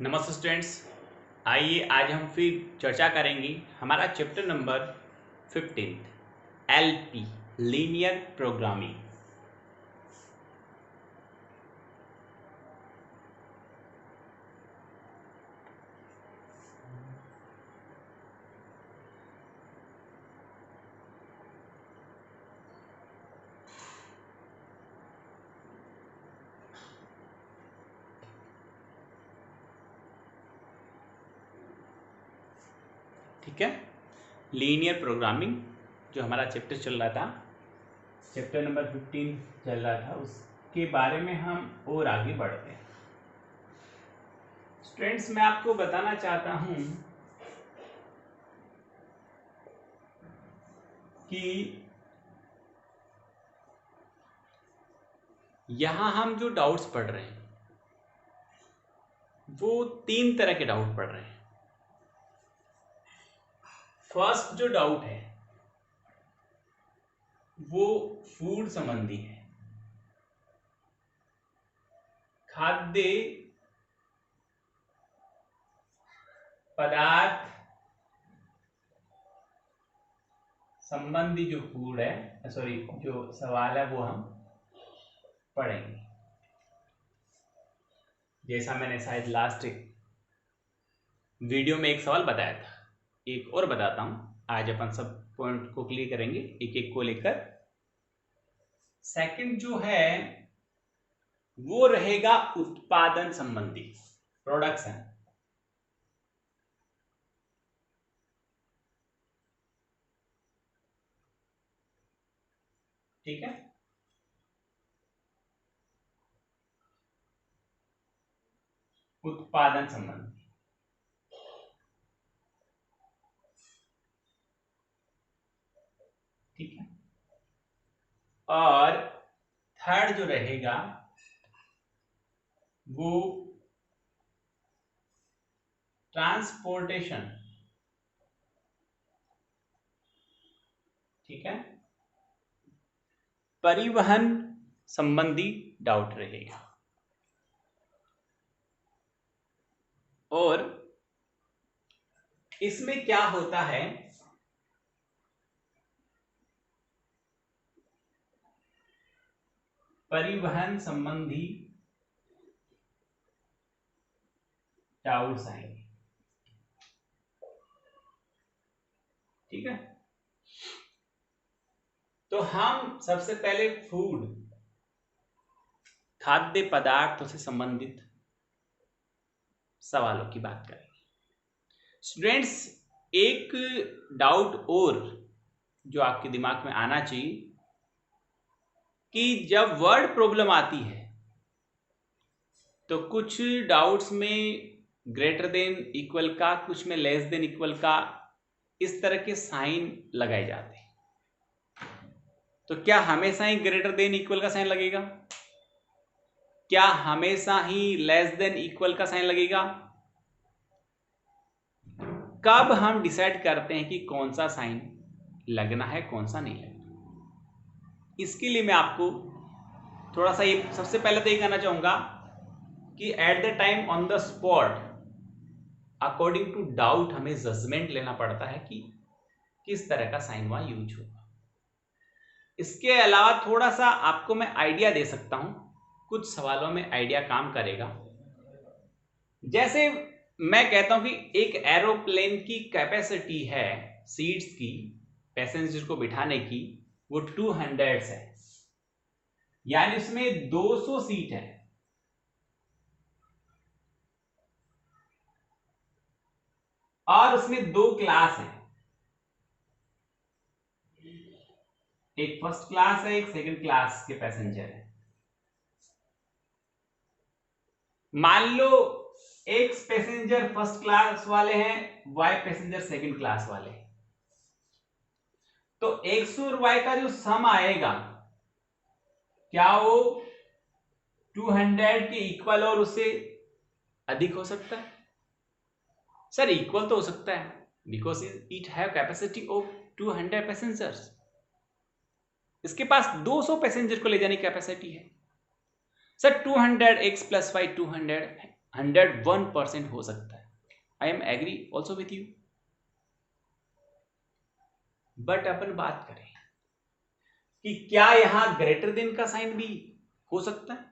नमस्ते स्टूडेंट्स। आइए आज हम फिर चर्चा करेंगे हमारा chapter number 15 LP linear programming. ठीक है, लीनियर प्रोग्रामिंग जो हमारा चैप्टर चल रहा था, चैप्टर नंबर 15 चल रहा था, उसके बारे में हम और आगे बढ़ते हैं। स्टूडेंट्स, मैं आपको बताना चाहता हूं कि यहां हम जो डाउट्स पढ़ रहे हैं वो तीन तरह के डाउट पढ़ रहे हैं। फर्स्ट जो डाउट है वो फूड संबंधी है, खाद्य पदार्थ संबंधी जो फूड है, सॉरी जो सवाल है वो हम पढ़ेंगे। जैसा मैंने शायद लास्ट वीडियो में एक सवाल बताया था, एक और बताता हूं। आज अपन सब पॉइंट को क्लियर करेंगे एक एक को लेकर। सेकंड जो है वो रहेगा उत्पादन संबंधी, प्रोडक्शन। ठीक है, उत्पादन संबंधी। ठीक है, और थर्ड जो रहेगा वो ट्रांसपोर्टेशन। ठीक है, परिवहन संबंधी डाउट रहेगा। और इसमें क्या होता है, परिवहन संबंधी डाउट्स आएंगे। ठीक है, तो हम सबसे पहले फूड, खाद्य पदार्थों से संबंधित सवालों की बात करेंगे। स्टूडेंट्स, एक डाउट और जो आपके दिमाग में आना चाहिए कि जब वर्ड प्रॉब्लम आती है तो कुछ डाउट्स में ग्रेटर देन इक्वल का, कुछ में लेस देन इक्वल का, इस तरह के साइन लगाए जाते हैं। तो क्या हमेशा ही ग्रेटर देन इक्वल का साइन लगेगा? क्या हमेशा ही लेस देन इक्वल का साइन लगेगा? कब हम डिसाइड करते हैं कि कौन सा साइन लगना है, कौन सा नहीं लगना? इसके लिए मैं आपको थोड़ा सा ये सबसे पहले तो ये कहना चाहूंगा कि at the time on the spot according to doubt हमें जजमेंट लेना पड़ता है कि किस तरह का साइन वहां यूज होगा। इसके अलावा थोड़ा सा आपको मैं आइडिया दे सकता हूं, कुछ सवालों में आइडिया काम करेगा। जैसे मैं कहता हूं कि एक एरोप्लेन की कैपेसिटी है सीट्स की, पैसेंजर को बिठाने की, वो 200 है, यानी उसमें 200 सीट है। और उसमें दो क्लास है, एक फर्स्ट क्लास है, एक सेकंड क्लास के पैसेंजर है। मान लो एक पैसेंजर फर्स्ट क्लास वाले हैं, वाई पैसेंजर सेकंड क्लास वाले हैं। तो एक्स और वाई का जो सम आएगा, क्या वो 200 के इक्वल और उससे अधिक हो सकता है? सर इक्वल तो हो सकता है, because it have capacity of 200 passengers. इसके पास 200 पैसेंजर को ले जाने की कैपेसिटी है। सर 200 x प्लस वाई 200 101% हो सकता है। I am agree also with you. But अपन बात करें कि क्या यहां ग्रेटर देन का साइन भी हो सकता है?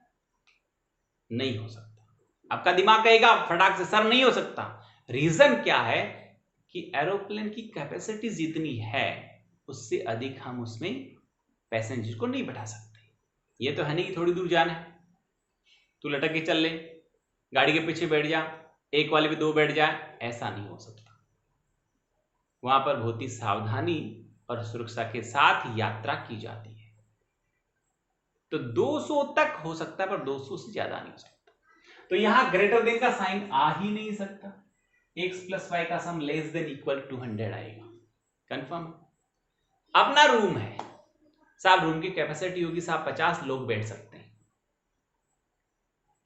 नहीं हो सकता। आपका दिमाग कहेगा फटाक से सर नहीं हो सकता। रीजन क्या है कि एरोप्लेन की कैपेसिटी जितनी है उससे अधिक हम उसमें पैसेंजर को नहीं बैठा सकते। ये तो है नहीं कि थोड़ी दूर जाना है तू लटक के चल ले, गाड़ी के पीछे बैठ जा, एक वाले पे दो बैठ जाए, ऐसा नहीं हो सकता। वहां पर बहुत ही सावधानी और सुरक्षा के साथ यात्रा की जाती है। तो 200 तक हो सकता है पर 200 से ज्यादा नहीं हो सकता। तो यहां ग्रेटर देन का साइन आ ही नहीं सकता। x प्लस वाई का sum less than equal to 100 आएगा। कंफर्म। अपना रूम है साहब, रूम की कैपेसिटी होगी साहब 50 लोग बैठ सकते हैं,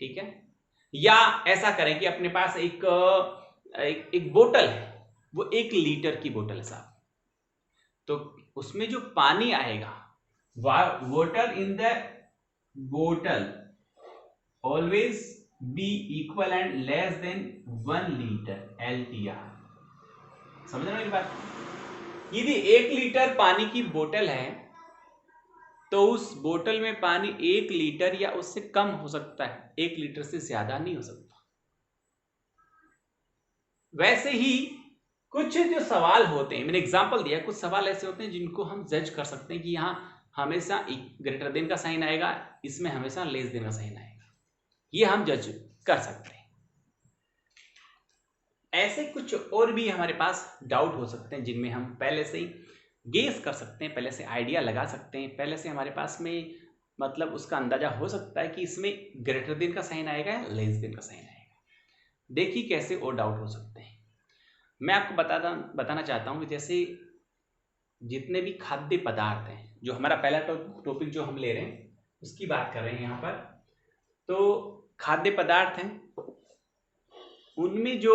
ठीक है। या ऐसा करें कि अपने पास एक बोतल है, वो 1 लीटर की बोतल है साहब, तो उसमें जो पानी आएगा वाटर इन द बोतल always be equal and less than 1 litre LTR। समझ रहे हो मेरी बात? यदि 1 लीटर पानी की बोतल है तो उस बोतल में पानी 1 लीटर या उससे कम हो सकता है, 1 लीटर से ज्यादा नहीं हो सकता। वैसे ही कुछ जो सवाल होते हैं, मैंने एग्जांपल दिया, कुछ सवाल ऐसे होते हैं जिनको हम जज कर सकते हैं कि यहां हमेशा ग्रेटर देन का साइन आएगा, इसमें हमेशा लेस देन का साइन आएगा, ये हम जज कर सकते हैं। ऐसे कुछ और भी हमारे पास डाउट हो सकते हैं जिनमें हम पहले से ही गेस कर सकते हैं, पहले से आइडिया लगा सकते हैं, पहले से हमारे पास में मतलब उसका अंदाजा हो सकता है कि इसमें ग्रेटर देन का साइन आएगा या लेस देन का साइन आएगा। देखिए कैसे और डाउट हो सकते हैं। मैं आपको बताना चाहता हूं कि जैसे जितने भी खाद्य पदार्थ हैं, जो हमारा पहला टॉपिक जो हम ले रहे हैं उसकी बात कर रहे हैं यहाँ पर, तो खाद्य पदार्थ हैं, उनमें जो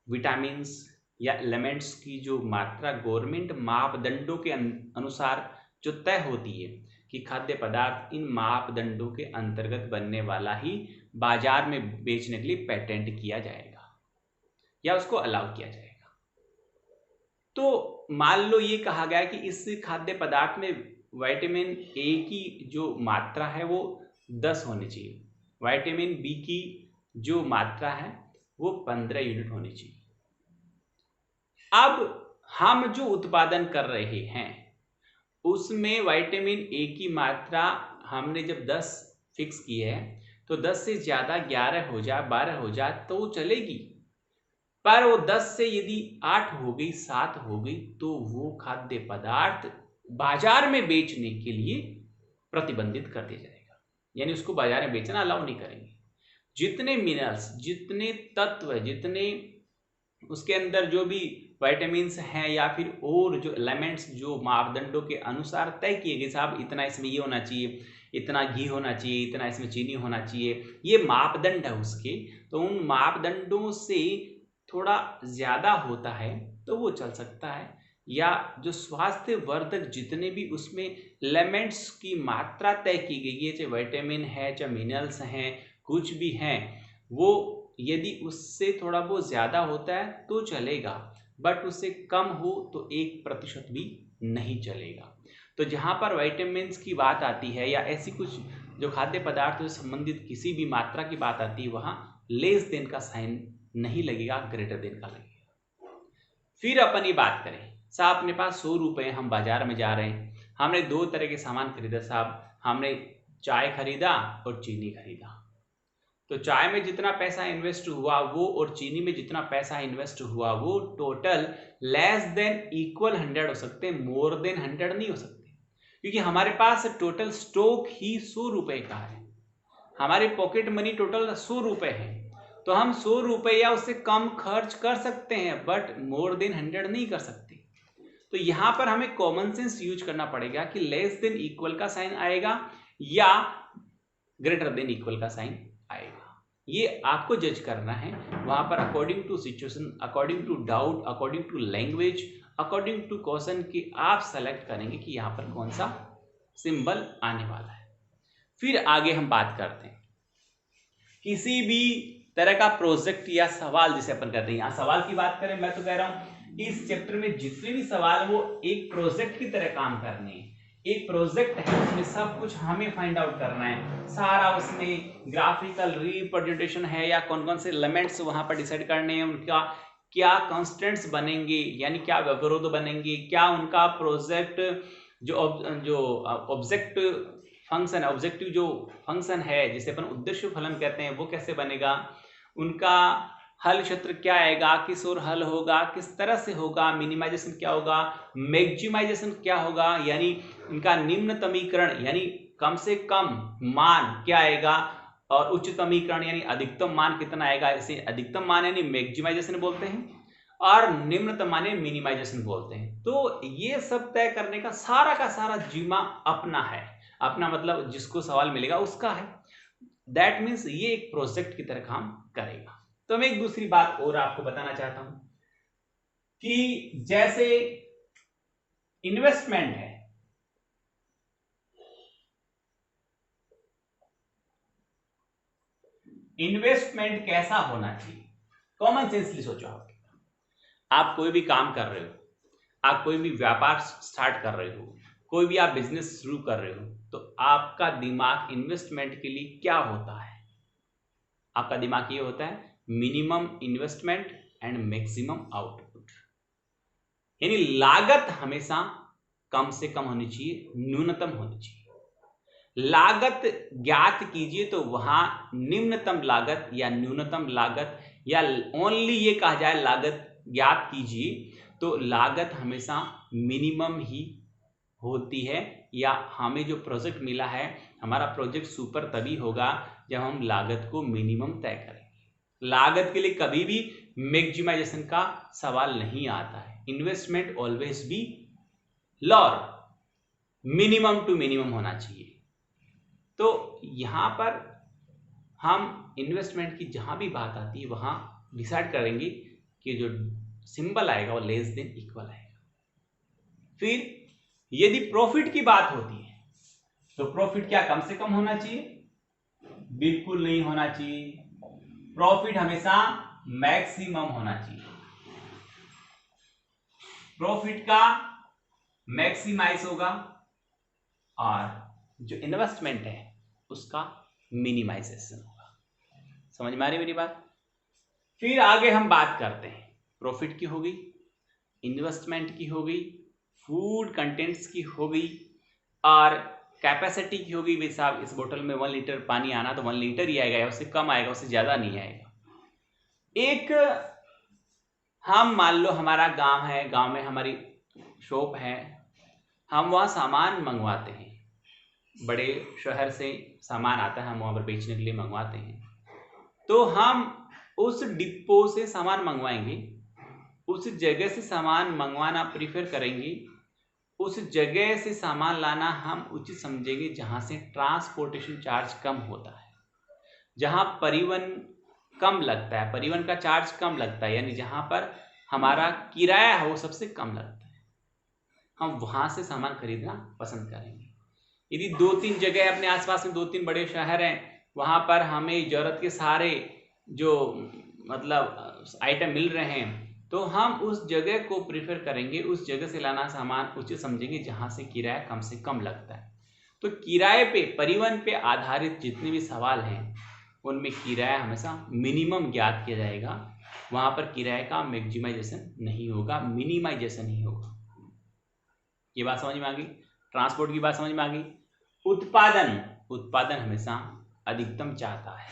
विटामिन्स या एलिमेंट्स की जो मात्रा गवर्नमेंट मापदंडों के अनुसार जो तय होती है कि खाद्य पदार्थ इन मापदंडों के अंतर्गत बनने वाला ही बाजार में बेचने के लिए पेटेंट किया जाएगा या उसको अलाउ किया जाएगा। तो मान लो ये कहा गया कि इस खाद्य पदार्थ में विटामिन ए की जो मात्रा है वो 10 होनी चाहिए, विटामिन बी की जो मात्रा है वो 15 यूनिट होनी चाहिए। अब हम जो उत्पादन कर रहे हैं उसमें विटामिन ए की मात्रा हमने जब 10 फिक्स की है तो 10 से ज्यादा 11 हो जाए 12 हो जाए तो चलेगी, पर वो 10 से यदि 8 हो गई 7 हो गई तो वो खाद्य पदार्थ बाजार में बेचने के लिए प्रतिबंधित कर दिया जाएगा, यानी उसको बाजार में बेचना अलाउ नहीं करेंगे। जितने मिनरल्स, जितने तत्व, जितने उसके अंदर जो भी विटामिन्स हैं या फिर और जो एलिमेंट्स जो मापदंडों के अनुसार तय किए गए, साहब इतना इसमें ये होना चाहिए, इतना घी होना चाहिए, इतना इसमें चीनी होना चाहिए, ये मापदंड है उसके, तो उन मापदंडों से थोड़ा ज्यादा होता है तो वो चल सकता है। या जो स्वास्थ्य वर्धक जितने भी उसमें एलिमेंट्स की मात्रा तय की गई है, चाहे विटामिन है चाहे मिनरल्स हैं कुछ भी हैं, वो यदि उससे थोड़ा बहुत ज्यादा होता है तो चलेगा, बट उससे कम हो तो 1% भी नहीं चलेगा। तो जहां पर विटामिन्स की बात आती है या ऐसी कुछ जो खाद्य पदार्थों से संबंधित किसी भी मात्रा की बात आती है वहां लेस देन का साइन नहीं लगेगा, ग्रेटर देन का लगेगा। फिर अपन ये बात करें साहब अपने पास 100 रुपए, हम बाजार में जा रहे हैं, हमने 2 तरह के सामान खरीदा साहब, हमने चाय खरीदा और चीनी खरीदा। तो चाय में जितना पैसा इन्वेस्ट हुआ वो और चीनी में जितना पैसा इन्वेस्ट हुआ वो टोटल लेस देन इक्वल 100 हो सकते हैं, मोर देन 100 नहीं हो सकते, क्योंकि हमारे पास टोटल स्टॉक ही 100 रुपए का है, हमारी पॉकेट मनी टोटल 100 रुपए है, तो हम 100 रुपए या उससे कम खर्च कर सकते हैं बट मोर देन 100 नहीं कर सकते। तो यहां पर हमें कॉमन सेंस यूज करना पड़ेगा कि लेस देन इक्वल का साइन आएगा या ग्रेटर देन इक्वल का साइन आएगा, ये आपको जज करना है वहां पर according to situation, according to doubt, according to language, according to question की आप सेलेक्ट करेंगे कि यहां पर कौन सा सिंबल आने वाला है। फिर आगे हम बात करते हैं किसी भी तरह का प्रोजेक्ट या सवाल जिसे अपन कहते हैं। यहाँ सवाल की बात करें, मैं तो कह रहा हूं इस चैप्टर में जितने भी सवाल वो एक प्रोजेक्ट की तरह काम करने हैं। एक प्रोजेक्ट है, उसमें सब कुछ हमें फाइंड आउट करना है, सारा उसमें ग्राफिकल रिप्रेजेंटेशन है या कौन कौन से एलिमेंट्स वहां पर डिसाइड करने हैं, उनका क्या कंस्ट्रेंट्स बनेंगे यानी क्या व्यवरोध बनेंगे, क्या उनका प्रोजेक्ट जो ऑब्जेक्ट फंक्शन है, ऑब्जेक्टिव जो फंक्शन है जिसे अपन उद्देश्य फलन कहते हैं वो कैसे बनेगा, उनका हल क्षेत्र क्या आएगा, किस ओर हल होगा, किस तरह से होगा, मिनिमाइजेशन क्या होगा, मैक्सिमाइजेशन क्या होगा, यानी इनका निम्नतमीकरण यानी कम से कम मान क्या आएगा, और उच्चतमीकरण यानी अधिकतम मान कितना आएगा। इसे अधिकतम मान यानी मैक्सिमाइजेशन बोलते हैं और निम्नतम मान मिनिमाइजेशन बोलते हैं। तो ये सब तय करने का सारा जिम्मा अपना है, अपना मतलब जिसको सवाल मिलेगा उसका है। दैट मीन्स ये एक प्रोजेक्ट की तरह काम करेगा। तो मैं एक दूसरी बात और आपको बताना चाहता हूं कि जैसे इन्वेस्टमेंट है, इन्वेस्टमेंट कैसा होना चाहिए, कॉमन सेंसली सोचो। आप कोई भी काम कर रहे हो, आप कोई भी व्यापार स्टार्ट कर रहे हो, कोई भी आप बिजनेस शुरू कर रहे हो, तो आपका दिमाग इन्वेस्टमेंट के लिए क्या होता है? आपका दिमाग ये होता है minimum investment and maximum output, यानी लागत हमेशा कम से कम होनी चाहिए, न्यूनतम होनी चाहिए। लागत ज्ञात कीजिए तो वहां निम्नतम लागत या न्यूनतम लागत या ओनली ये कहा जाए लागत ज्ञात कीजिए तो लागत हमेशा मिनिमम ही होती है, या हमें जो प्रोजेक्ट मिला है हमारा प्रोजेक्ट सुपर तभी होगा जब हम लागत को मिनिमम तय करेंगे। लागत के लिए कभी भी मैक्सिमाइजेशन का सवाल नहीं आता है। Investment always be lower, minimum to minimum होना चाहिए। तो यहां पर हम इन्वेस्टमेंट की जहां भी बात आती है वहां डिसाइड करेंगे कि जो सिंबल आएगा वो लेस देन इक्वल आएगा। फिर यदि प्रॉफिट की बात होती है तो प्रॉफिट क्या कम से कम होना चाहिए? बिल्कुल नहीं होना चाहिए। प्रॉफिट हमेशा मैक्सिमम होना चाहिए। प्रॉफिट का मैक्सिमाइज होगा और जो इन्वेस्टमेंट है उसका मिनिमाइजेशन होगा। समझ में आ रही मेरी बात? फिर आगे हम बात करते हैं, प्रॉफिट की हो गई, इन्वेस्टमेंट की हो गई, फूड कंटेंट्स की हो गई और कैपेसिटी की हो गई। भाई साहब इस बोतल में 1 लीटर पानी आना तो 1 लीटर ही आएगा, उससे कम आएगा, उससे ज्यादा नहीं आएगा। एक हम मान लो हमारा गांव है, गांव में हमारी शॉप है, हम वहाँ सामान मंगवाते हैं, बड़े शहर से सामान आता है, हम वहाँ पर बेचने के लिए मंगवाते हैं। तो हम उस डिपो से सामान मंगवाएंगे, उस जगह से सामान मंगवाना प्रीफर करेंगे, उस जगह से सामान लाना हम उचित समझेंगे जहाँ से ट्रांसपोर्टेशन चार्ज कम होता है, जहाँ परिवहन कम लगता है, परिवहन का चार्ज कम लगता है, यानी जहाँ पर हमारा किराया है वो सबसे कम लगता है, हम वहाँ से सामान खरीदना पसंद करेंगे। यदि 2-3 जगह अपने आसपास में 2-3 बड़े शहर हैं, वहाँ पर हमें ज़रूरत के सारे जो मतलब आइटम मिल रहे हैं, तो हम उस जगह को प्रीफर करेंगे, उस जगह से लाना सामान उचित समझेंगे जहाँ से किराया कम से कम लगता है। तो किराए पे, परिवहन पे आधारित जितने भी सवाल हैं उनमें किराया हमेशा मिनिमम ज्ञात किया जाएगा, वहाँ पर किराए का मैक्सिमाइजेशन नहीं होगा, मिनिमाइजेशन ही होगा। ये बात समझ में आ गई? ट्रांसपोर्ट की बात समझ में आ गई। उत्पादन हमेशा अधिकतम चाहता है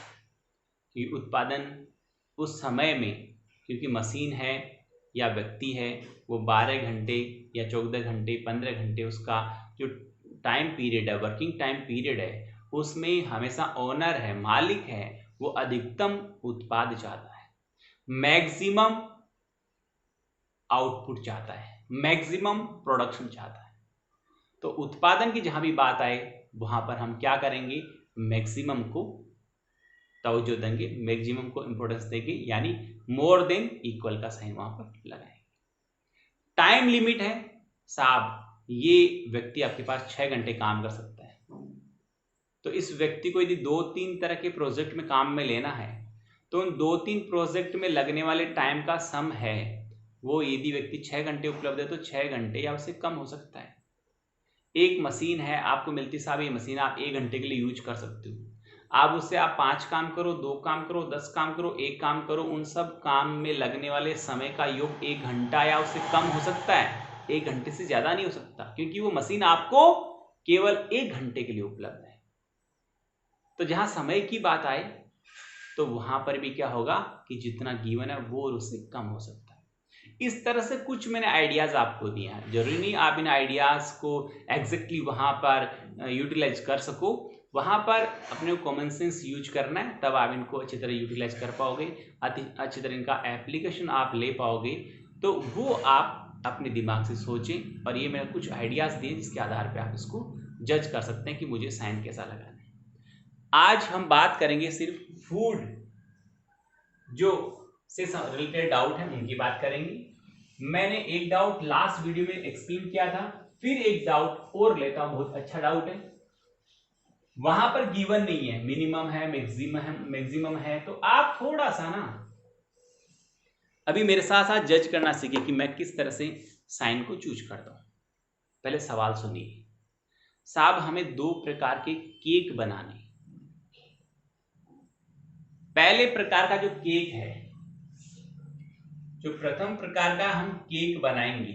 कि उत्पादन उस समय में, क्योंकि मशीन है या व्यक्ति है, वो 12 घंटे या 14 घंटे 15 घंटे उसका जो टाइम पीरियड है, वर्किंग टाइम पीरियड है, उसमें हमेशा ओनर है, मालिक है, वो अधिकतम उत्पाद चाहता है, मैक्सिमम आउटपुट चाहता है, मैक्सिमम प्रोडक्शन चाहता है। तो उत्पादन की जहां भी बात आए वहां पर हम क्या करेंगे? मैक्सिमम को तवज्जो देंगे, मैक्सिमम को इंपॉर्टेंस देंगे, यानी मोर देन इक्वल का साइन वहां पर लगाएंगे। टाइम लिमिट है साहब, ये व्यक्ति आपके पास 6 घंटे काम कर सकता है, तो इस व्यक्ति को यदि 2-3 तरह के प्रोजेक्ट में काम में लेना है तो उन 2-3 प्रोजेक्ट में लगने वाले टाइम का सम है वो यदि व्यक्ति 6 घंटे उपलब्ध है तो 6 घंटे या उससे कम हो सकता है। एक मशीन है, आपको मिलती साहब ये मशीन आप 1 घंटे के लिए यूज कर सकते हो, आप उससे आप 5 काम करो, 2 काम करो, 10 काम करो, 1 काम करो, उन सब काम में लगने वाले समय का योग 1 घंटा या उससे कम हो सकता है, 1 घंटे से ज्यादा नहीं हो सकता, क्योंकि वो मशीन आपको केवल 1 घंटे के लिए उपलब्ध है। तो जहां समय की बात आए तो वहां पर भी क्या होगा कि जितना गिवन है वो उससे कम हो सकता है। इस तरह से कुछ मैंने आइडियाज आपको दिए हैं, जरूरी नहीं आप इन आइडियाज को एग्जैक्टली वहां पर यूटिलाइज कर सको, वहां पर अपने कॉमन सेंस यूज करना है, तब आप इनको अच्छी तरह यूटिलाइज कर पाओगे, अच्छी तरह इनका एप्लीकेशन आप ले पाओगे। तो वो आप अपने दिमाग से सोचें, और ये मैंने कुछ आइडियाज दिए जिसके आधार पर आप इसको जज कर सकते हैं कि मुझे साइन कैसा लगा है। आज हम बात करेंगे सिर्फ फूड जो से रिलेटेड डाउट है उनकी बात करेंगे। मैंने एक डाउट लास्ट वीडियो में एक्सप्लेन किया था, फिर एक डाउट और लेता हूं, बहुत अच्छा डाउट है, वहां पर गिवन नहीं है, मिनिमम है, मैक्सिमम है, तो आप थोड़ा सा ना अभी मेरे साथ साथ जज करना सीखे कि मैं किस तरह से साइन को चूज करता हूं। पहले सवाल सुनिए साहब, हमें 2 प्रकार के केक बनाने। पहले प्रकार का जो केक है, जो प्रथम प्रकार का हम केक बनाएंगे,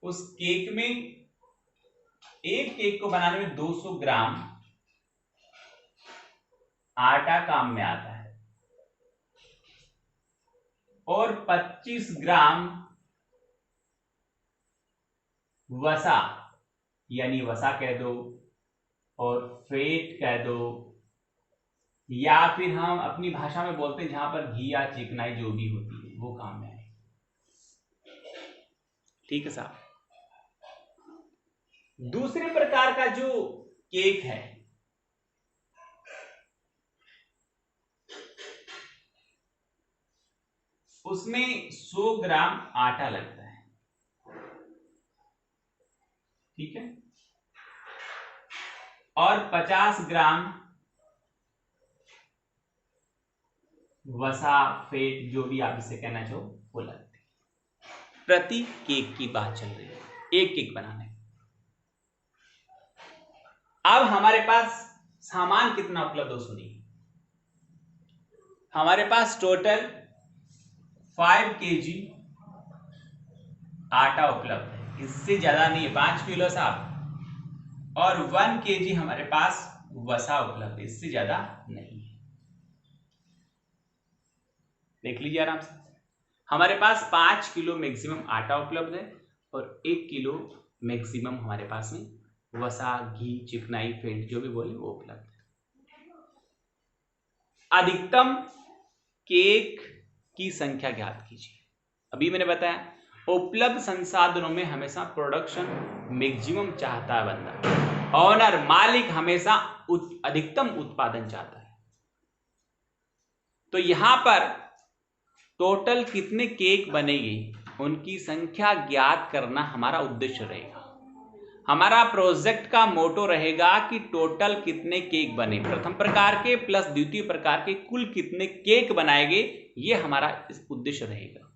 उस केक में एक केक को बनाने में 200 ग्राम आटा काम में आता है और 25 ग्राम वसा, यानी वसा कह दो और फेट कह दो, या फिर हम अपनी भाषा में बोलते हैं जहां पर घी या चिकनाई जो भी होती है वो काम में आए। ठीक है साहब। दूसरे प्रकार का जो केक है, उसमें 100 ग्राम आटा लगता है, ठीक है, और 50 ग्राम वसा फेट जो भी आप इसे कहना चाहो वो लगते हैं। प्रति केक की बात चल रही है, एक केक बनाने। अब हमारे पास सामान कितना उपलब्ध हो सुनिए, हमारे पास टोटल 5 kg आटा उपलब्ध है, इससे ज्यादा नहीं है, 5 किलो साहब, और 1 kg हमारे पास वसा उपलब्ध है, इससे ज्यादा नहीं है। देख लीजिए आराम से, हमारे पास 5 किलो मैक्सिमम आटा उपलब्ध है और 1 किलो मैक्सिमम हमारे पास में वसा, घी, चिकनाई, फेट जो भी बोले वो उपलब्ध है। अधिकतम केक की संख्या ज्ञात कीजिए। अभी मैंने बताया उपलब्ध संसाधनों में हमेशा प्रोडक्शन मैक्सिमम चाहता है बंदा, ऑनर मालिक हमेशा अधिकतम उत्पादन चाहता है। तो यहां पर टोटल कितने केक बनेगी उनकी संख्या ज्ञात करना हमारा उद्देश्य रहेगा। हमारा प्रोजेक्ट का मोटो रहेगा कि टोटल कितने केक बने, प्रथम प्रकार के प्लस द्वितीय प्रकार के कुल कितने केक बनाएंगे, ये हमारा इस उद्देश्य रहेगा।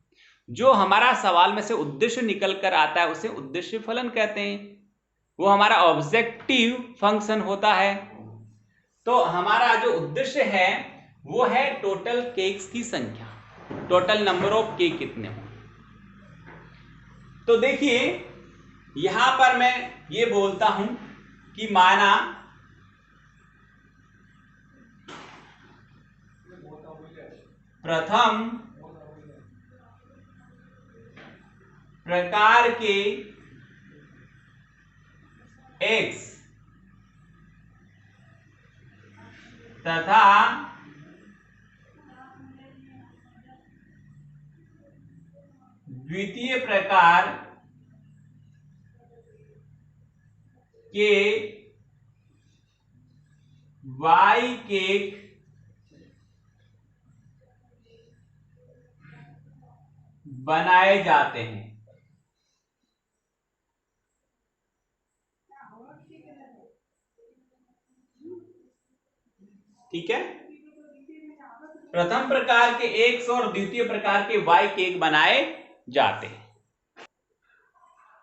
जो हमारा सवाल में से उद्देश्य निकल कर आता है उसे उद्देश्य फलन कहते हैं, वो हमारा ऑब्जेक्टिव फंक्शन होता है। तो हमारा जो उद्देश्य है वो है टोटल केक्स की संख्या, टोटल नंबर ऑफ केक कितने हों। तो देखिए यहां पर मैं ये बोलता हूं कि माना प्रथम प्रकार के x तथा द्वितीय प्रकार के y केक बनाए जाते हैं। ठीक है, प्रथम प्रकार के एक्स और द्वितीय प्रकार के वाई केक बनाए जाते हैं।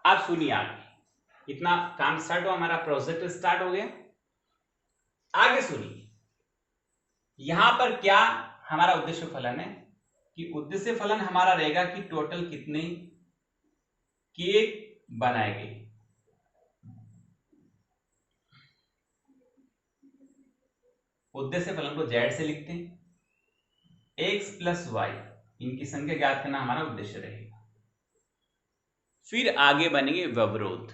अब सुनिए आगे, इतना काम स्टार्ट हुआ, हमारा प्रोजेक्ट स्टार्ट हो गया। आगे सुनिए, यहां पर क्या हमारा उद्देश्य फलन है कि उद्देश्य फलन हमारा रहेगा कि टोटल कितने केक बनाए गए। उद्देश्य फलन को z से लिखते हैं, x प्लस वाई इनकी संख्या ज्ञात करना हमारा उद्देश्य रहेगा। फिर आगे बनेंगे व्यवरोध,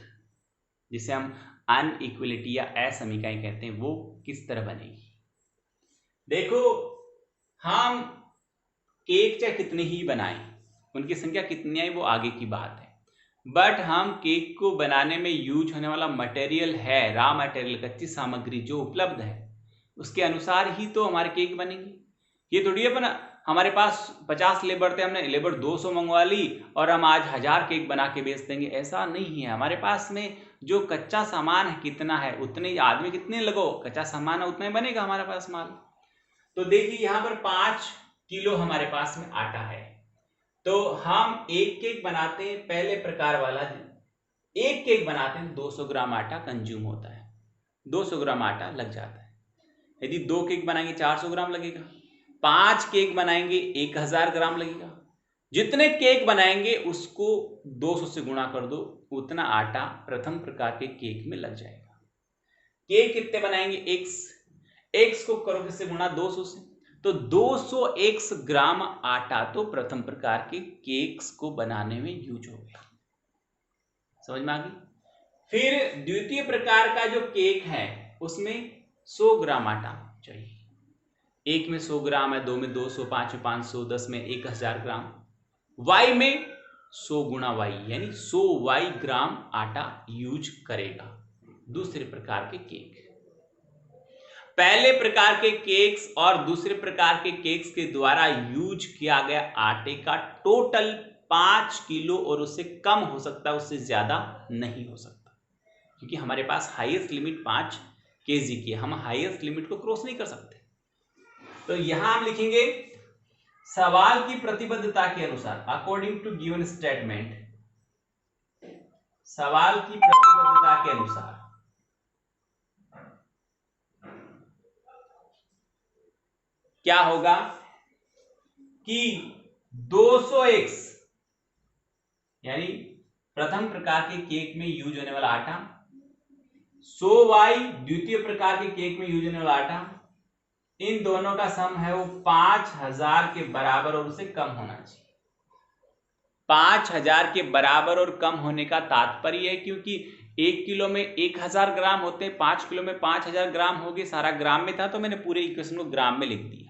जिसे हम अनइक्वलिटी या असमीकाएं कहते हैं, वो किस तरह बनेगी। देखो, हम केक चाहे कितने ही बनाएं, उनकी संख्या कितनी आई वो आगे की बात है, बट हम केक को बनाने में यूज होने वाला मटेरियल है, रॉ मटेरियल, कच्ची सामग्री जो उपलब्ध है उसके अनुसार ही तो हमारे केक बनेंगे। ये थोड़ी अपन हमारे पास 50 लेबर थे, हमने लेबर 200 मंगवा ली और हम आज 1000 केक बना के बेच देंगे, ऐसा नहीं है। हमारे पास में जो कच्चा सामान है कितना है, उतने आदमी कितने लगो, कच्चा सामान है उतना ही बनेगा हमारे पास माल। तो देखिए यहाँ पर 5 किलो हमारे पास में आटा है, तो हम एक केक बनाते हैं, पहले प्रकार वाला एक केक बनाते हैं 200 ग्राम आटा कंज्यूम होता है, 200 ग्राम आटा लग जाता है। यदि 2 केक बनाएंगे 400 ग्राम लगेगा, 5 केक बनाएंगे 1000 ग्राम लगेगा। जितने केक बनाएंगे उसको 200 से गुणा कर दो, उतना आटा प्रथम प्रकार के केक में लग जाएगा। केक कितने बनाएंगे, x को करो किससे गुणा, 200 से, तो 200x ग्राम आटा तो प्रथम प्रकार के केक्स को बनाने में यूज होगा। समझ में आ गई। फिर द्वितीय प्रकार का जो केक है उसमें 100 ग्राम आटा चाहिए, एक में 100 ग्राम है, 2 में 200, 5 में 500, 10 में 1000 ग्राम। वाई में 100 गुणा वाई यानी 100 वाई ग्राम आटा यूज करेगा दूसरे प्रकार के केक। पहले प्रकार के केक्स और दूसरे प्रकार के केक्स के द्वारा यूज किया गया आटे का टोटल 5 किलो और उससे कम हो सकता है, उससे ज्यादा नहीं हो सकता, क्योंकि हमारे पास हाईएस्ट लिमिट 5 केजी की है, हम हाईएस्ट लिमिट को क्रॉस नहीं कर सकते। तो यहां हम लिखेंगे सवाल की प्रतिबद्धता के अनुसार, अकॉर्डिंग टू गिवन स्टेटमेंट, सवाल की प्रतिबद्धता के अनुसार क्या होगा कि 200x यानी प्रथम प्रकार के केक में यूज होने वाला आटा, 100y द्वितीय प्रकार के केक में यूज होने वाला आटा, इन दोनों का सम है वो 5000 के बराबर और उससे कम होना चाहिए। 5000 के बराबर और कम होने का तात्पर्य है क्योंकि 1 किलो में 1000 ग्राम होते हैं, 5 किलो में 5000 ग्राम हो गए, सारा ग्राम में था तो मैंने पूरे इक्वेशन को ग्राम में लिख दिया।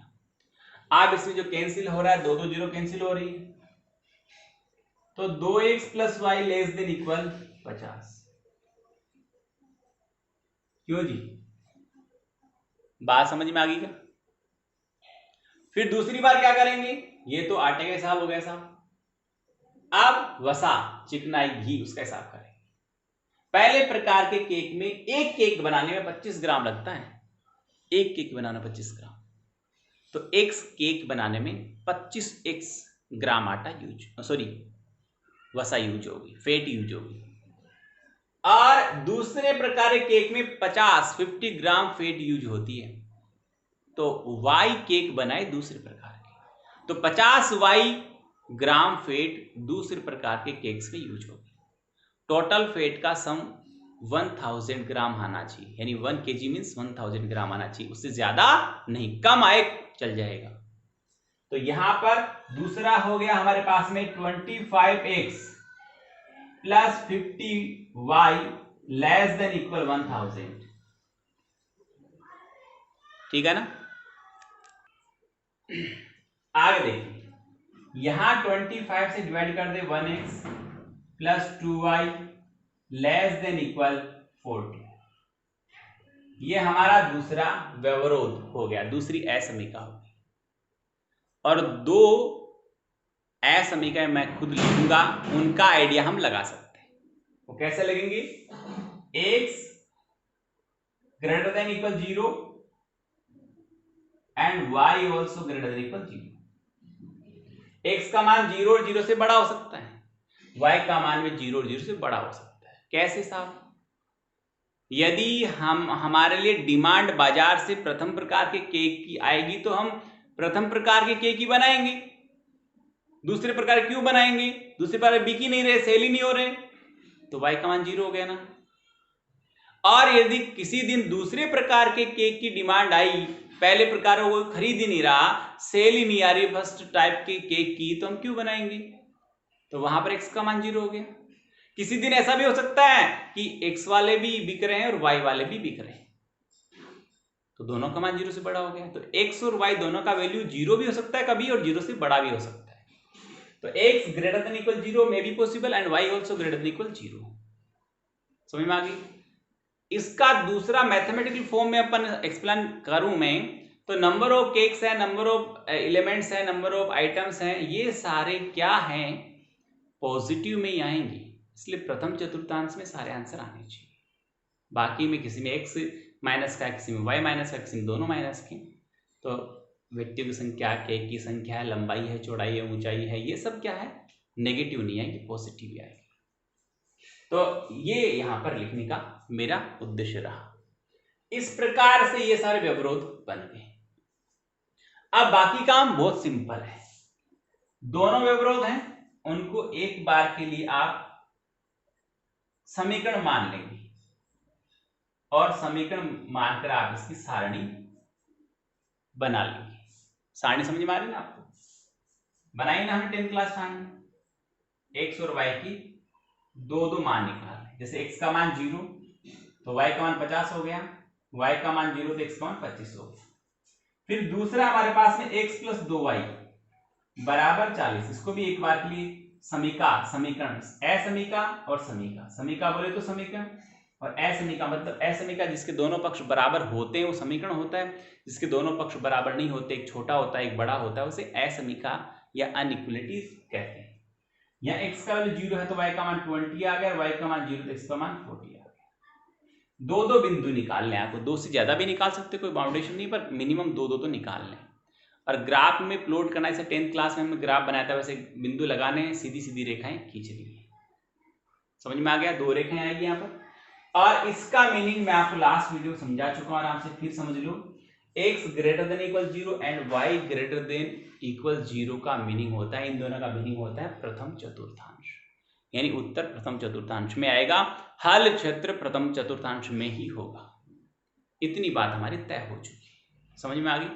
अब इसमें जो कैंसिल हो रहा है, 2 2 जीरो कैंसिल हो रही है, तो 2x plus y less than equal 50। क्यों जी, बात समझ में आ गई क्या। फिर दूसरी बार क्या करेंगे, ये तो आटे का हिसाब हो गया साहब, अब वसा चिकनाई घी उसका हिसाब करेंगे। पहले प्रकार के केक में एक केक बनाने में 25 ग्राम लगता है, एक केक बनाना 25 ग्राम, तो x केक बनाने में 25x ग्राम आटा यूज, सॉरी वसा यूज होगी, फेट यूज होगी। और दूसरे प्रकार के केक में 50 ग्राम फेट यूज होती है, तो y केक बनाए दूसरे प्रकार के, तो 50 y ग्राम फेट दूसरे प्रकार के केक्स में यूज होगी। टोटल फेट का सम 1000 ग्राम आना चाहिए, यानी 1 kg मीन्स 1000 ग्राम आना चाहिए, उससे ज्यादा नहीं, कम आए चल जाएगा। तो यहां पर दूसरा हो गया हमारे पास में 25x plus 50y less than equal 1000, ठीक है ना। आगे देखिए, यहां 25 से डिवाइड कर दे 1x plus 2y less than equal 40, ये हमारा दूसरा व्यवरोध हो गया, दूसरी असमीका हो गई। और 2 असमीकाएं मैं खुद लिखूंगा, उनका आइडिया हम लगा सकते हैं। वो कैसे लगेंगे, x greater than equal 0 and y also greater than equal 0। X का मान 0 और 0 से बड़ा हो सकता है, y का मान भी 0 और 0 से बड़ा हो सकता है। कैसे साहब? यदि हमारे लिए डिमांड बाजार से प्रथम प्रकार के केक की आएगी तो हम प्रथम प्रकार के केक ही बनाएंगे, दूसरे प्रकार क्यों बनाएंगे? दूसरे प्रकार बिक ही नहीं रहे, सेल ही नहीं हो रहे, तो y का मान 0 हो गया ना। और यदि किसी दिन दूसरे प्रकार के केक की डिमांड आई, पहले प्रकार वो खरीद ही नहीं रहा, सेल ही नहीं आ रही फर्स्ट टाइप के केक की, तो हम क्यों बनाएंगे? तो वहां पर x का मान 0 हो गया। किसी दिन ऐसा भी हो सकता है कि x वाले भी बिक रहे हैं और y वाले भी बिक रहे हैं, तो दोनों का मान 0 से बड़ा हो गया। तो x और y दोनों का वैल्यू 0 भी हो सकता है कभी और 0 से बड़ा भी हो सकता है। तो x greater than equal 0 may be possible and y also greater than equal 0। समझ में आ गई? इसका दूसरा मैथमेटिकल फॉर्म में अपन एक्सप्लेन करूं मैं, तो नंबर ऑफ केक्स है, नंबर ऑफ एलिमेंट्स है, नंबर ऑफ आइटम्स हैं, ये सारे क्या हैं? पॉजिटिव में ही आएंगे, इसलिए प्रथम चतुर्थांश में सारे आंसर आने चाहिए। बाकी में किसी में x माइनस का, किसी में y माइनस का, किसी में दोनों माइनस के, तो व्यक्तियों की संख्या, केक की संख्या है, लंबाई है, चौड़ाई है, ऊंचाई है, ये सब क्या है? नेगेटिव नहीं आएगी, पॉजिटिव ही आएगी। तो ये यहां पर लिखने का मेरा उद्देश्य रहा। इस प्रकार से ये सारे व्यवरोध बन गए। अब बाकी काम बहुत सिंपल है, दोनों व्यवरोध हैं, उनको एक बार के लिए आप समीकरण मान लेंगे और समीकरण मानकर आप इसकी सारणी बना लेंगे। सारणी समझ में आ रही ना आपको? बनाई ना हमने 10th क्लास सारणी, x और y की दो मान निकाल, जैसे x का मान 0 तो y का मान 50 हो गया, y का मान 0 तो x का मान 25 हो गया। फिर दूसरा हमारे पास में x प्लस 2y बराबर 40, इसको भी एक बार के लिए समीकरण, असमीका और समीका, समीका बोले तो समीकरण और असमीका मतलब असमीका, जिसके दोनों पक्ष बराबर होते हैं वो समीकरण होता है, जिसके दोनों पक्ष बराबर नहीं होते, एक छोटा होता है एक बड़ा होता है, उसे असमीका या अनइक्वलिटी कहते हैं। यहाँ x का वैल्यू 0 है तो y का मान 20 आ गया, y का मान 0 तो x का मान 40 आ गया। दो बिंदु निकालने आपको, दो से ज्यादा भी निकाल सकते, कोई बाउंडेशन नहीं, पर मिनिमम दो तो निकाल लें। और ग्राफ में प्लॉट करना, जैसे 10th क्लास में हमने ग्राफ बनाया था वैसे बिंदु लगाने, सीधी सीधी रेखाएं खींच ली है। समझ में आ गया? दो रेखाएं आएगी यहाँ पर, और इसका मीनिंग मैं आपको लास्ट वीडियो समझा चुका हूं, आराम से फिर समझ लो। x greater than equal 0 and y greater than equal 0 का मीनिंग होता है, इन दोनों का मीनिंग होता है प्रथम चतुर्थांश, यानी उत्तर प्रथम चतुर्थांश में आएगा, हल क्षेत्र प्रथम चतुर्थांश में ही होगा। इतनी बात हमारी तय हो चुकी है, समझ में आ गई?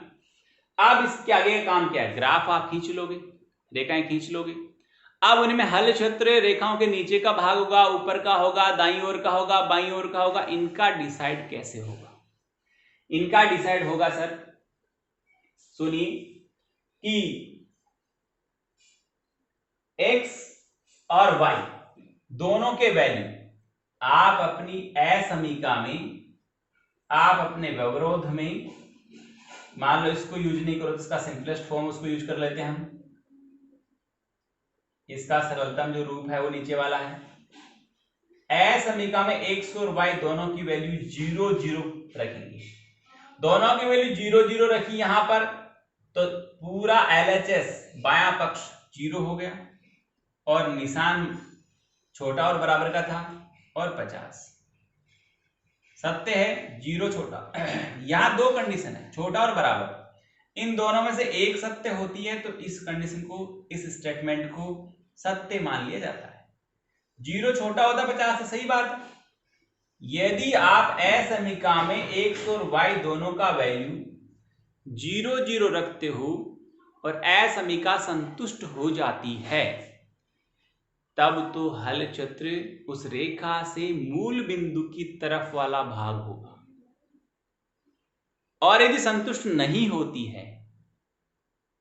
अब इसके आगे का काम क्या है? ग्राफ आप खींच लोगे, रेखाएं खींच लोगे, अब उनमें हल क्षेत्र रेखाओं के नीचे का भाग होगा, ऊपर का होगा, दाईं ओर का होगा, बाईं ओर का होगा, इनका डिसाइड कैसे होगा? इनका डिसाइड होगा सर, सुनिए, कि x और y दोनों के वैल्यू आप अपनी असमीका में, आप अपने व्यवरोध में, मान लो इसको यूज नहीं करो, इसका सिंपलेस्ट फॉर्म उसको यूज कर लेते हैं हम, इसका सरलतम जो रूप है वो नीचे वाला है। असमीका में x और y दोनों की वैल्यू 0 0 रखेंगे, दोनों की वैल्यू 0 0 रखी यहां पर, तो पूरा LHS बायां पक्ष 0 हो गया और निशान छोटा और बराबर का था और 50 सत्य है, 0 छोटा। यहां दो कंडीशन है, छोटा और बराबर, इन दोनों में से एक सत्य होती है तो इस कंडीशन को, इस स्टेटमेंट को सत्य मान लिया जाता है। 0 छोटा होता 50 से, सही बात है। यदि आप असमीका में x और y दोनों का वैल्यू 0 0 रखते हो और असमीका संतुष्ट हो जाती है, तब तो हल क्षेत्र उस रेखा से मूल बिंदु की तरफ वाला भाग होगा, और यदि संतुष्ट नहीं होती है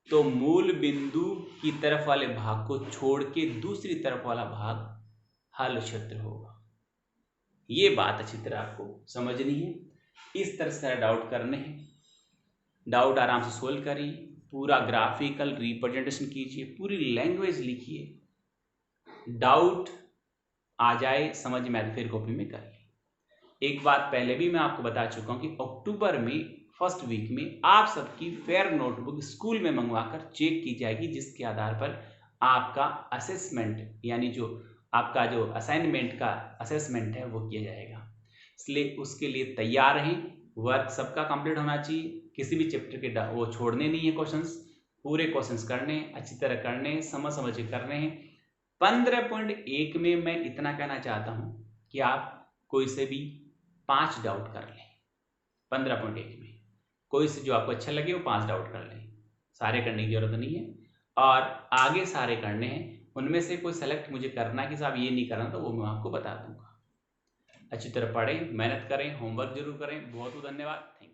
तो मूल बिंदु की तरफ वाले भाग को छोड़ के दूसरी तरफ वाला भाग हल क्षेत्र होगा। ये बात अच्छी तरह आपको समझनी है, इस तरह से डाउट करने हैं, डाउट आराम से सोल्व करिए, पूरा ग्राफिकल रिप्रेजेंटेशन कीजिए, पूरी लैंग्वेज लिखिए, डाउट आ जाए समझ में फिर कॉपी में करिए। एक बात पहले भी मैं आपको बता चुका हूं कि अक्टूबर में फर्स्ट वीक में आप सबकी फेयर नोटबुक स्कूल में मंगवाकर चेक की जाएगी, जिसके आधार पर आपका असेसमेंट यानी जो आपका जो असाइनमेंट का असेसमेंट है वो किया जाएगा। इसलिए उसके लिए तैयार रहें। वर्क सबका कंप्लीट होना चाहिए, किसी भी चैप्टर के वो छोड़ने नहीं है क्वेश्चंस, पूरे क्वेश्चंस करने, अच्छी तरह करने, समझ के करने हैं। 15.1 में मैं इतना कहना चाहता हूं कि आप कोई से भी 5 डाउट कर लें। 15.1 में कोई से जो आपको अच्छा लगे वो 5 डाउट कर लें, सारे करने की जरूरत नहीं है। और आगे सारे करने हैं, उनमें से कोई सेलेक्ट मुझे करना कि साहब ये नहीं करना, तो वो मैं आपको बता दूंगा। अच्छी तरह पढ़ें, मेहनत करें, होमवर्क जरूर करें। बहुत बहुत धन्यवाद। Thank you.